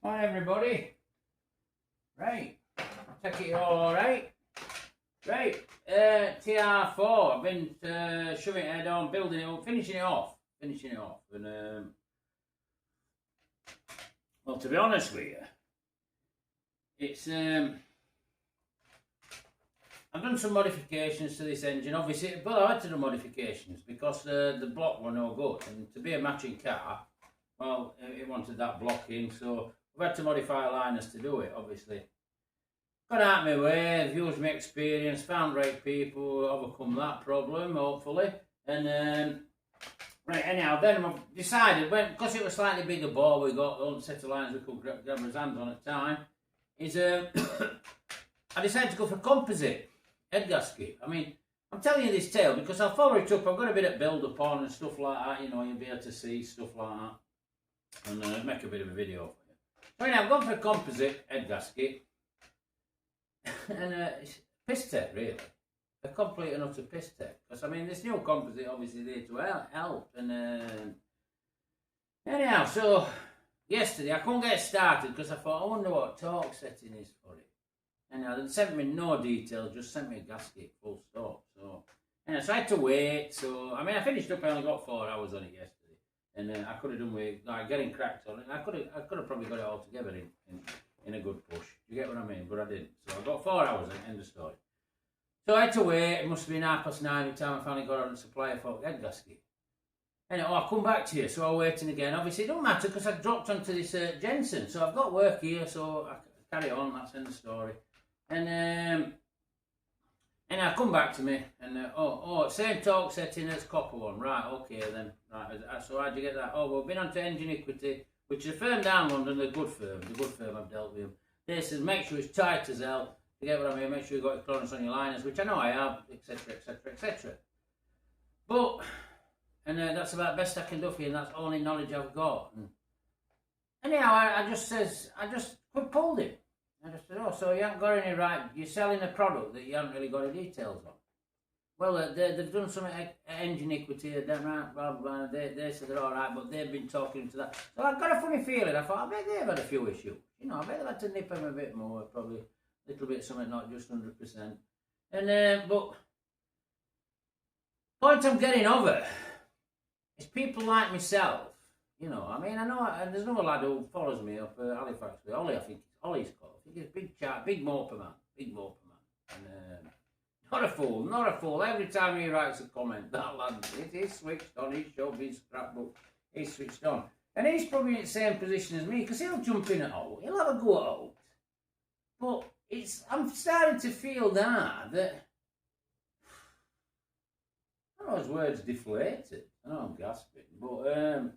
Hi everybody. Right, take it all right. Right, TR4. I've been shoving it head on, building it up, finishing it off. And well, to be honest with you, it's I've done some modifications to this engine. Obviously, but I had to do modifications because the block were no good, and to be a matching car, well, it wanted that block in, so I've had to modify liners to do it, obviously. Got out of my way, I've used my experience, found right people, overcome that problem, hopefully. And, right, anyhow, then I've decided, because it was slightly bigger bore we got, the only set of liners we could grab our hands on at the time, is I decided to go for composite head gasket. I mean, I'm telling you this tale because I'll follow it up. I've got a bit of build-up on and stuff like that, you know, you'll be able to see stuff like that. And make a bit of a video for you. So anyhow, I've gone for a composite head gasket. And it's piss tech, really. A complete and utter piss tech. Because, I mean, this new composite obviously there to help. And anyhow, so yesterday I couldn't get started because I thought, I wonder what torque setting is for it. Anyhow, they sent me no details, just sent me a gasket, full stop. So, anyhow, so I had to wait. So, I mean, I finished up, I only got 4 hours on it yesterday. And I could have done with like getting cracked on it. I could have probably got it all together in a good push. You get what I mean? But I didn't. So I got 4 hours and end of story. So I had to wait. It must have been 9:30 by the time I finally got on the supplier for head gasket. And I'll come back to you. So I'm waiting again. Obviously it don't matter because I dropped onto this Jensen. So I've got work here. So I carry on. That's end of story. And I come back to me and same torque setting as copper one, right? Okay then, right. So how'd you get that? Oh, well, we've been on to Engine Equity, which is a firm down London, the good firm I've dealt with them. They said make sure it's tight as hell. You get what I mean? Make sure you got your clearance on your liners, which I know I have, etc., etc., etc. But that's about the best I can do for you, and that's the only knowledge I've got. And anyhow, I just pulled it. I just said, oh, so you haven't got any right, you're selling a product that you haven't really got any details on. Well, they've done some Engine Equity, they're right, blah, blah, they said they're all right, but they've been talking to that. So I've got a funny feeling, I thought, I bet they've had a few issues. You know, I bet they've had to nip them a bit more, probably a little bit something, not just 100%. And, but, point I'm getting over is people like myself, you know, I mean, I know, and there's another lad who follows me up Halifax, Ollie, I think, Ollie's called. He's a big chap, big moper man. And not a fool. Every time he writes a comment, that lad, he's switched on, he's shoved his scrapbook, he's switched on. And he's probably in the same position as me, because he'll jump in at all, he'll have a go at all. But I'm starting to feel now that, I know his words deflated, I know I'm gasping, but I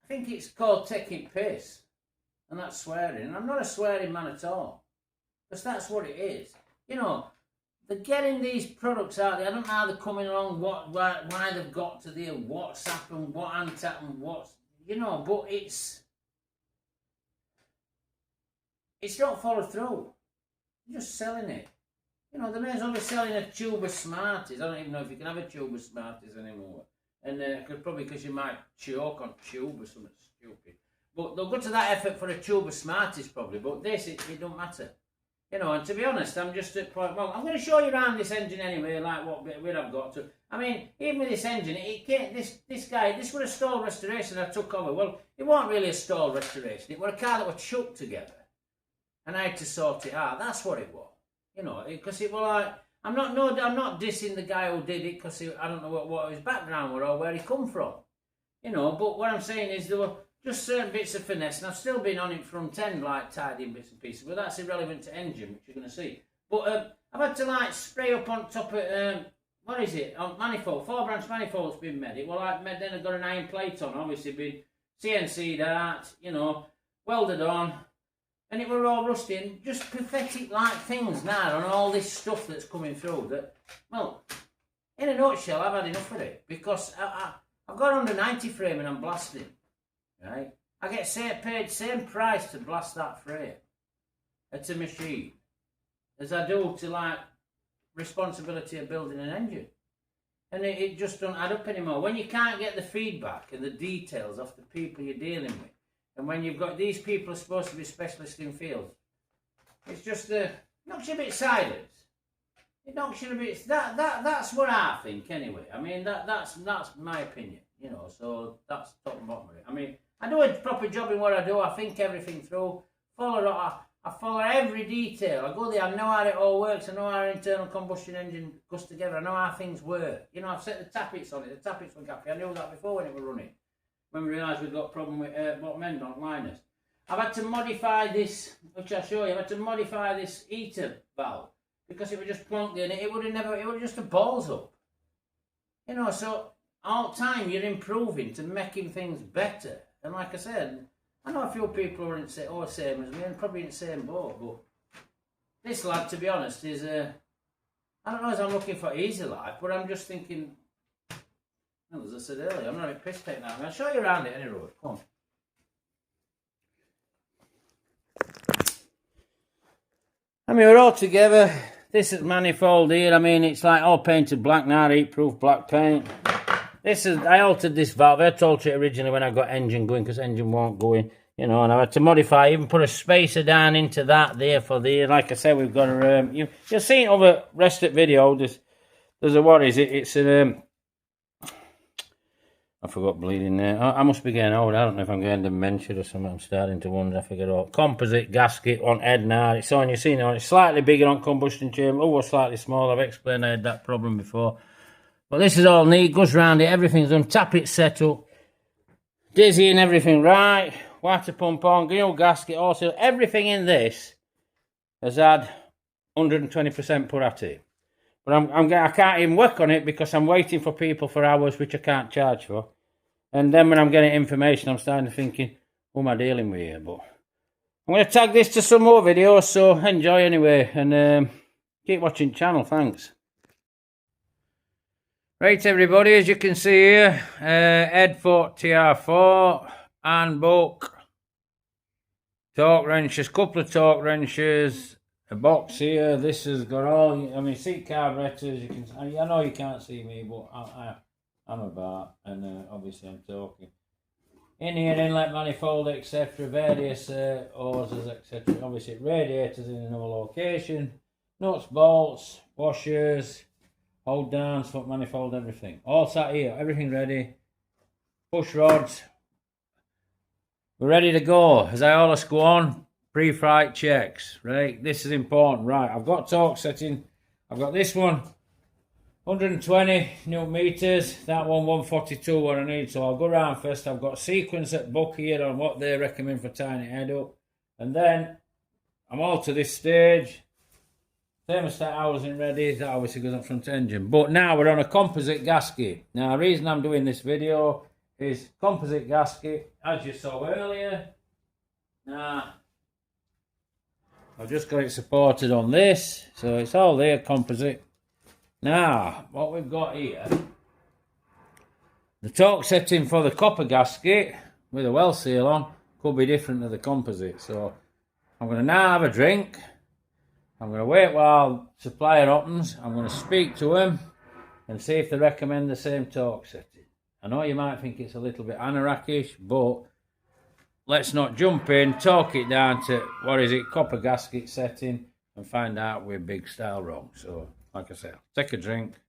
think it's called taking piss. And that's swearing. And I'm not a swearing man at all. Because that's what it is. You know, they're getting these products out there. I don't know how they're coming along, why they've got to there, what's happened, what hasn't happened, what's... You know, but it's not followed through. They're just selling it. You know, they may as well be selling a tube of Smarties. I don't even know if you can have a tube of Smarties anymore. And probably because you might choke on tube or something stupid. But they'll go to that effort for a tube of Smarties probably, but this, it don't matter. You know, and to be honest, I'm just at point, well, I'm going to show you around this engine anyway, like where I've got to. I mean, even with this engine, it can't, this guy, this was a stall restoration I took over. Well, it wasn't really a stall restoration, it was a car that was chucked together. And I had to sort it out, that's what it was. You know, because it was like, I'm not dissing the guy who did it, because I don't know what his background was or where he come from. You know, but what I'm saying is there were just certain bits of finesse, and I've still been on it from 10, like tidying bits and pieces, but that's irrelevant to engine, which you're going to see. But I've had to like spray up on top of, what is it, on manifold, 4-branch manifold's been made. Well, then I've got an iron plate on, obviously been CNC'd out, you know, welded on, and it were all rusty, and just pathetic like things now on all this stuff that's coming through that, well, in a nutshell, I've had enough of it, because I've got under 90 frame and I'm blasting. Right, I get paid same price to blast that frame at a machine as I do to like responsibility of building an engine, and it just don't add up anymore when you can't get the feedback and the details off the people you're dealing with. And when you've got these people are supposed to be specialists in fields, it's just knocks you a bit silent. It knocks you a bit. That's what I think anyway. I mean that's my opinion, you know. So that's top and bottom of it. I mean, I do a proper job in what I do. I think everything through. I follow every detail. I go there. I know how it all works. I know how an internal combustion engine goes together. I know how things work. You know, I've set the tappets on it. The tappets were gappy. I knew that before when it was running. When we realised we'd got a problem with bottom end on liners. I've had to modify this, which I'll show you. I've had to modify this heater valve because it was just plunked in. It would have just a balls up. You know, so all the time you're improving to making things better. And like I said, I know a few people who are the same as me and probably in the same boat, but this lad, to be honest, is I don't know as I'm looking for easy life, but I'm just thinking, well, as I said earlier, I'm not a piss take now. I'll show you around it any road. Come on. I mean, we're all together. This is manifold here. I mean, it's like all painted black now, heat-proof black paint. I altered this valve. I told you originally when I got engine going because engine won't go in, you know, and I had to modify, even put a spacer down into that there for there. Like I said, we've got a, you'll see it over rest of the video. There's a, what is it? It's a, I forgot bleeding there. I must be getting old. I don't know if I'm getting dementia or something. I'm starting to wonder. I forget all. Composite gasket on head now. It's on, you've seen it. It's slightly bigger on combustion chamber. Oh, slightly small. I've explained I had that problem before. But this is all neat, goes round it, everything's done, tap it set up, dizzy and everything right, water pump on, new gasket, also everything in this has had 120% put at it. But I can't even work on it because I'm waiting for people for hours which I can't charge for. And then when I'm getting information, I'm starting to thinking, who am I dealing with here? But I'm going to tag this to some more videos, so enjoy anyway, and keep watching the channel, thanks. Right, everybody, as you can see here, head for TR4, handbook, torque wrenches, couple of torque wrenches, a box here. This has got all, I mean, seat carburetors. You can, I know you can't see me, but I'm about, and obviously I'm talking. In here, inlet manifold, etc., various hoses, etc. Obviously, radiators in another location, nuts, bolts, washers. Hold down, foot manifold, everything. All sat here, everything ready. Push rods. We're ready to go. As I always go on, pre-flight checks. Right, this is important. Right, I've got torque setting. I've got this one, 120 newton meters. That one, 142, what I need. So I'll go around first. I've got sequence at book here on what they recommend for tying it head up. And then I'm all to this stage. Thermostat housing ready, that obviously goes up front engine. But now we're on a composite gasket. Now the reason I'm doing this video is composite gasket, as you saw earlier. Now, I've just got it supported on this, so it's all there, composite. Now, what we've got here, the torque setting for the copper gasket with a well seal on could be different to the composite. So I'm going to now have a drink. I'm going to wait while supplier opens. I'm going to speak to them and see if they recommend the same torque setting. I know you might think it's a little bit anorakish, but let's not jump in, talk it down to, what is it, copper gasket setting, and find out we're big style wrong. So, like I said, take a drink.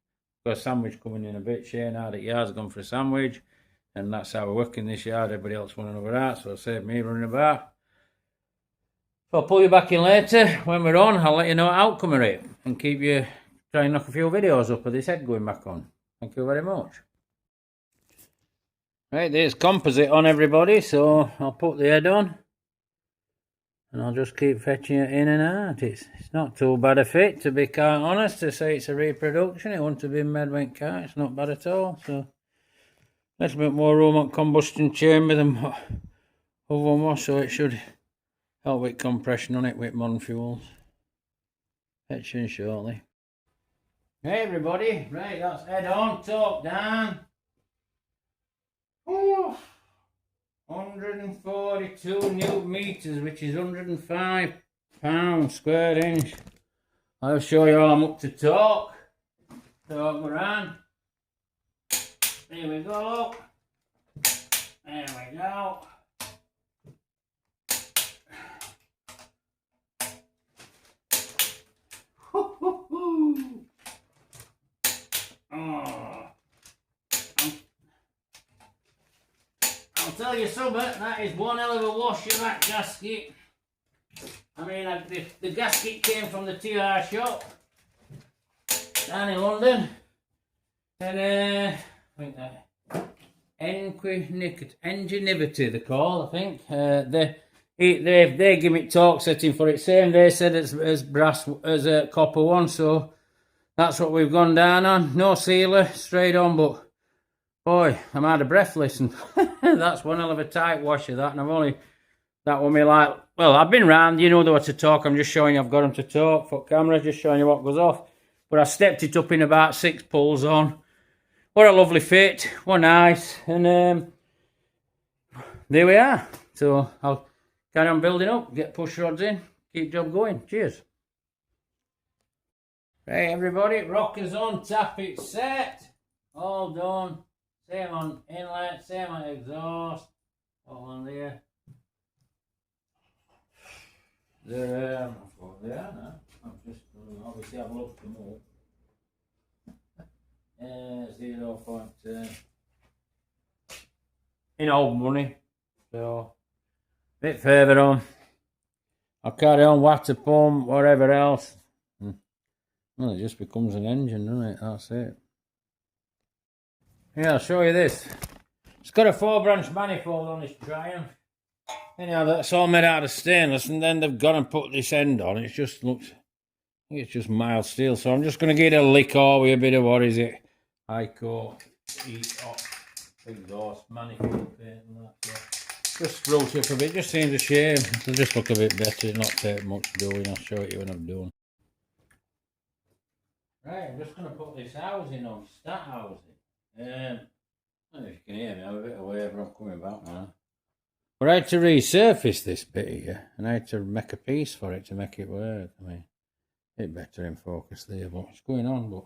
Got a sandwich coming in a bit. Shane out at yards gone for a sandwich, and that's how we're working this yard. Everybody else running over out, so I'll save me running about. So I'll pull you back in later when we're on. I'll let you know the outcome of it and keep you trying to knock a few videos up of this head going back on. Thank you very much. Right, there's composite on, everybody, so I'll put the head on and I'll just keep fetching it in and out. It's not too bad a fit, to be quite honest. To say it's a reproduction, it wouldn't have been made when car. It's not bad at all. So a little bit more room on combustion chamber than other one was, so it should help with compression on it with modern fuels. Fetching shortly. Hey everybody, right, that's head on, torque down. Ooh, 142 newton meters, which is 105 pounds square inch. I'll show you how I'm up to torque. Torque around. There we go. There we go. I'll tell you something, that is one hell of a wash of that gasket. I mean, the gasket came from the TR shop down in London, and I think that Ingenuity they call, I think. They give me torque setting for it. Same they said as brass as a copper one, so that's what we've gone down on. No sealer, straight on, but boy, I'm out of breath listening. That's one hell of a tight washer, that, and I've only that one me like, well, I've been round, you know what to talk, I'm just showing you I've got them to talk for camera, just showing you what goes off. But I stepped it up in about 6 pulls on. What a lovely fit, what nice, and there we are. So I'll carry on building up, get push rods in, keep job going. Cheers. Right everybody, rockers on, tap it set, all done. Same on inlet, same on exhaust, all on there. There are now. I'm just obviously have looked them up. 0.2 in old money, so a bit further on I'll carry on water pump, whatever else. Well, it just becomes an engine, doesn't it? That's it. Yeah, I'll show you this. It's got a 4-branch manifold on this Triumph. Anyhow, that's all made out of stainless, and then they've gone and put this end on. It just looks, I think it's just mild steel, so I'm just going to give it a lick over with a bit of, what is it? Ico heat off exhaust manifold paint and that. So just spruce it up a bit, just seems a shame. It'll just look a bit better, it'll not take much doing. I'll show it you when I'm done. Right, I'm just going to put this housing on, start housing. I don't know if you can hear me, I'm a bit away, but I'm coming back now. But I had to resurface this bit here, and I had to make a piece for it to make it work. I mean, it's better in focus there, but what's going on, but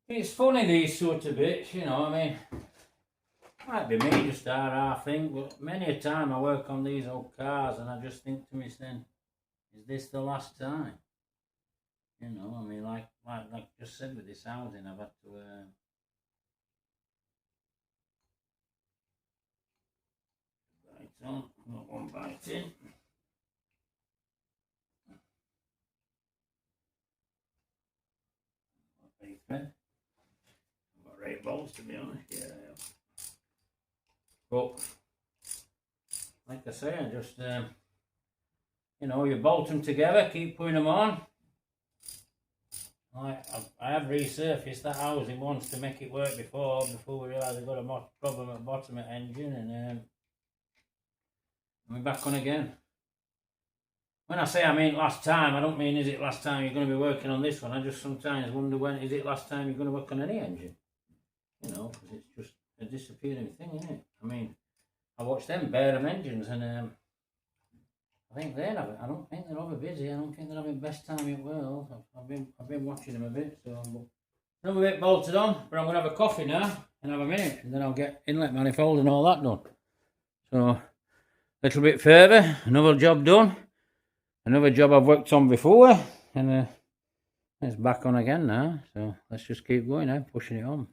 it's funny, these sort of bits, you know, I mean, might be me just our thing, but many a time I work on these old cars and I just think to myself, is this the last time? You know, I mean, like just said with this housing, I've had to bite on, not one bite in. I've got 8 bolts to be honest, yeah. But like I say, I just you know, you bolt them together, keep putting them on. I have resurfaced that housing once to make it work before we realised I've got a problem at the bottom of the engine, and we're back on again. When I say I mean last time, I don't mean is it last time you're going to be working on this one. I just sometimes wonder when is it last time you're going to work on any engine. You know, because it's just a disappearing thing, isn't it? I mean, I watched them Barham engines, and I think they're having, I don't think they're over busy. I don't think they're having best time in the world. I've been watching them a bit, so I'm a bit bolted on. But I'm going to have a coffee now and have a minute, and then I'll get inlet manifold and all that done. So a little bit further, another job done. Another job I've worked on before, and it's back on again now. So let's just keep going now, pushing it on.